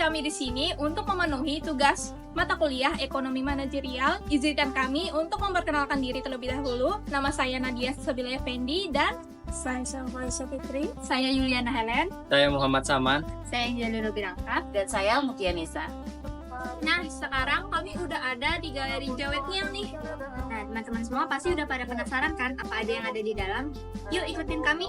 kami di sini untuk memenuhi tugas mata kuliah Ekonomi Manajerial. Izinkan kami untuk memperkenalkan diri terlebih dahulu. Nama saya Nadia Sabila Effendi dan Saya Salva Fitri. saya Yuliana Helen. Saya Muhammad Saman. Saya Jalil Birangkat. Dan saya Mutia Nisa. Nah, sekarang kami udah ada di Galeri Jawet Niang nih. Nah, teman-teman semua pasti udah pada penasaran kan apa ada yang ada di dalam? Yuk ikutin kami.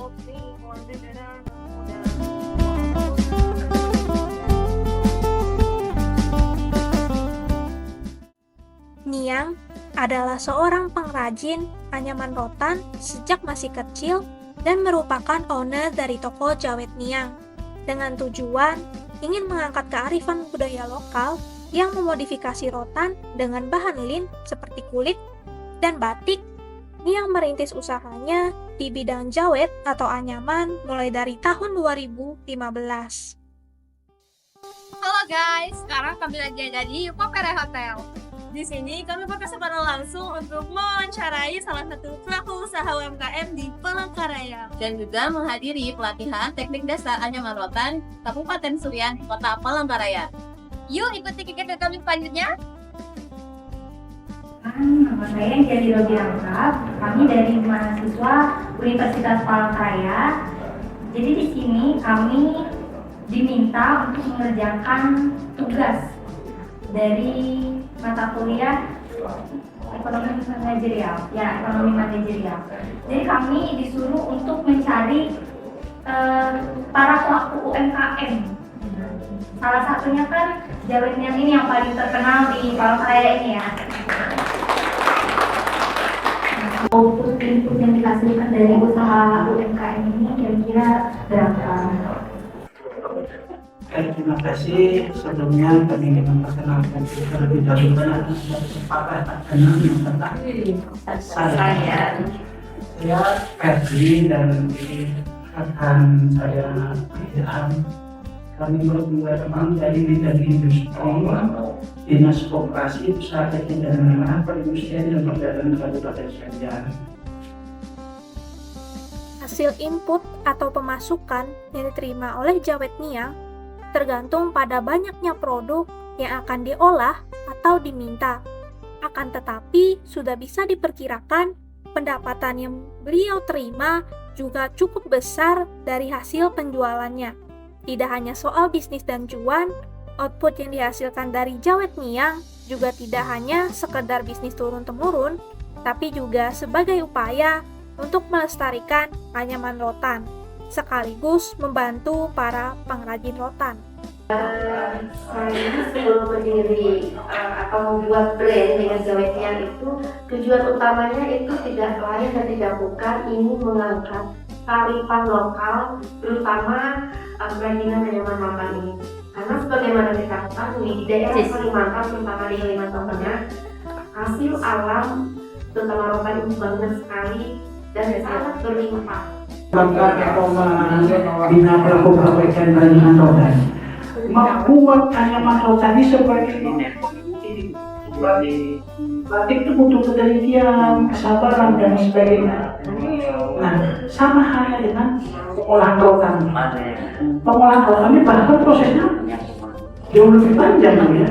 Niang adalah seorang pengrajin anyaman rotan sejak masih kecil dan merupakan owner dari toko Jawet Niang dengan tujuan ingin mengangkat kearifan budaya lokal yang memodifikasi rotan dengan bahan lin seperti kulit dan batik. Niang merintis usahanya di bidang jawet atau anyaman mulai dari tahun 2015. Halo guys, sekarang kami lagi ada di Popere Hotel. Di sini kami berkesempatan langsung untuk mewawancarai salah satu pelaku usaha UMKM di Palangkaraya. Dan juga menghadiri pelatihan teknik dasar anyaman rotan Kabupaten Surian, Kota Palangkaraya. Yuk ikuti kegiatan kami selanjutnya. Nama saya Jalil Birangkat. Kami dari mahasiswa Universitas Palangkaraya. Jadi di sini kami diminta untuk mengerjakan tugas dari mata kuliah ekonomi manajerial. Jadi kami disuruh untuk mencari para pelaku UMKM. Salah satunya kan Jawet Niang ini yang paling terkenal di Palangkaraya ini ya. Output input yang dihasilkan dari usaha UMKM ini kira-kira berapa? Terima kasih. Sebelumnya kami ingin memperkenalkan diri terlebih dahulu dan kesempatan kenal tentang saya Ferdi dan rekan saya Ilham. Kami berdua teman dari bidang industri, dinas koperasi, usaha kecil dan menengah, perindustrian dan perdagangan Kabupaten Sarian. Hasil input atau pemasukan yang diterima oleh Jawet Niang tergantung pada banyaknya produk yang akan diolah atau diminta. Akan tetapi, sudah bisa diperkirakan pendapatan yang beliau terima juga cukup besar dari hasil penjualannya. Tidak hanya soal bisnis dan cuan, output yang dihasilkan dari Jawet Niang juga tidak hanya sekedar bisnis turun-temurun, tapi juga sebagai upaya untuk melestarikan anyaman rotan, sekaligus membantu para pengrajin rotan. Saya sebelum berdiri atau membuat brand dengan Jawet Niang itu tujuan utamanya itu tidak lain dan tidak bukan ingin mengangkat kearifan lokal, terutama kerajinan anyaman rotan ini. Karena sebagaimana kita ketahui di daerah Kalimantan, terutama di Kalimantan Tengah, hasil alam terutama rotan itu banyak sekali dan sangat berlimpah. Bangga atau membina pelaku perbaikan kerajinan rotan, membuat anyaman rotan ini seperti ini. Batik itu butuh ketelitian, kesabaran dan sebagainya. Nah, sama halnya dengan pengolahan rotan. Pengolahan rotan ini padahal prosesnya jauh lebih panjang ya.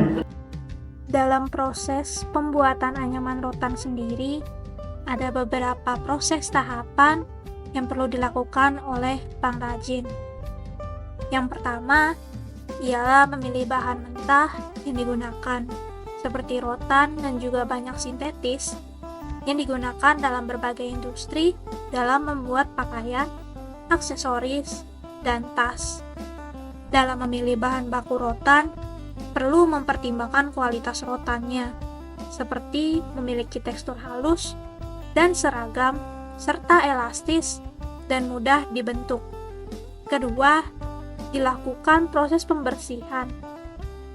Dalam proses pembuatan anyaman rotan sendiri, ada beberapa proses tahapan yang perlu dilakukan oleh pengrajin. Yang pertama, ialah memilih bahan mentah yang digunakan, seperti rotan dan juga banyak sintetis yang digunakan dalam berbagai industri dalam membuat pakaian, aksesoris, dan tas. Dalam memilih bahan baku rotan, perlu mempertimbangkan kualitas rotannya, seperti memiliki tekstur halus dan seragam, serta elastis dan mudah dibentuk. Kedua, dilakukan proses pembersihan,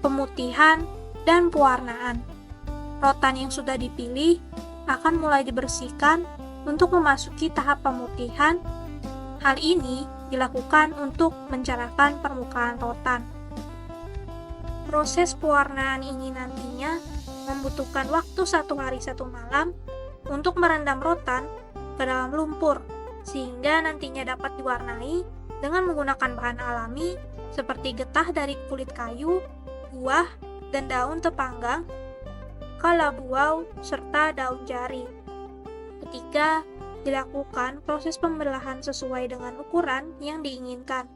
pemutihan, dan pewarnaan. Rotan yang sudah dipilih akan mulai dibersihkan untuk memasuki tahap pemutihan. Hal ini dilakukan untuk mencerahkan permukaan rotan. Proses pewarnaan ini nantinya membutuhkan waktu 1 hari 1 malam untuk merendam rotan ke dalam lumpur, sehingga nantinya dapat diwarnai dengan menggunakan bahan alami seperti getah dari kulit kayu buah dan daun tepanggang, kalabuau, serta daun jari. Ketiga, dilakukan proses pembelahan sesuai dengan ukuran yang diinginkan.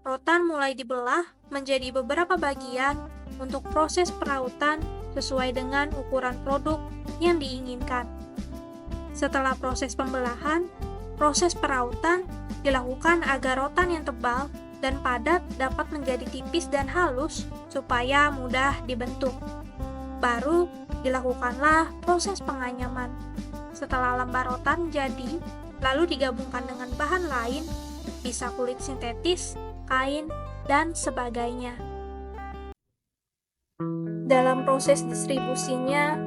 Rotan mulai dibelah menjadi beberapa bagian untuk proses perautan sesuai dengan ukuran produk yang diinginkan. Setelah proses pembelahan, proses perautan dilakukan agar rotan yang tebal dan padat dapat menjadi tipis dan halus supaya mudah dibentuk. Baru dilakukanlah proses penganyaman. Setelah lembar rotan jadi, lalu digabungkan dengan bahan lain, bisa kulit sintetis, kain, dan sebagainya. Dalam proses distribusinya,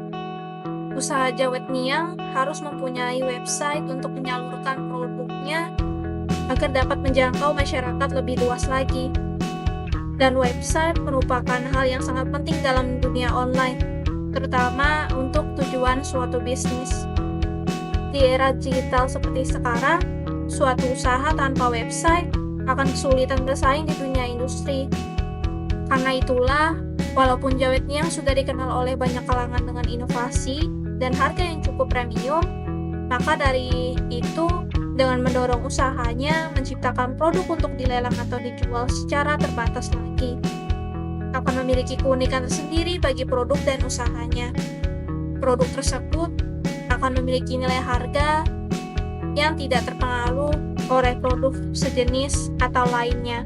usaha Jawet Niang harus mempunyai website untuk menyalurkan produknya agar dapat menjangkau masyarakat lebih luas lagi. Dan website merupakan hal yang sangat penting dalam dunia online, terutama untuk tujuan suatu bisnis. Di era digital seperti sekarang, suatu usaha tanpa website akan kesulitan bersaing di dunia industri. Karena itulah, walaupun Jawet Niang sudah dikenal oleh banyak kalangan dengan inovasi dan harga yang cukup premium, maka dari itu, dengan mendorong usahanya menciptakan produk untuk dilelang atau dijual secara terbatas lagi, akan memiliki keunikan tersendiri bagi produk dan usahanya. Produk tersebut akan memiliki nilai harga yang tidak terpengaruh oleh produk sejenis atau lainnya.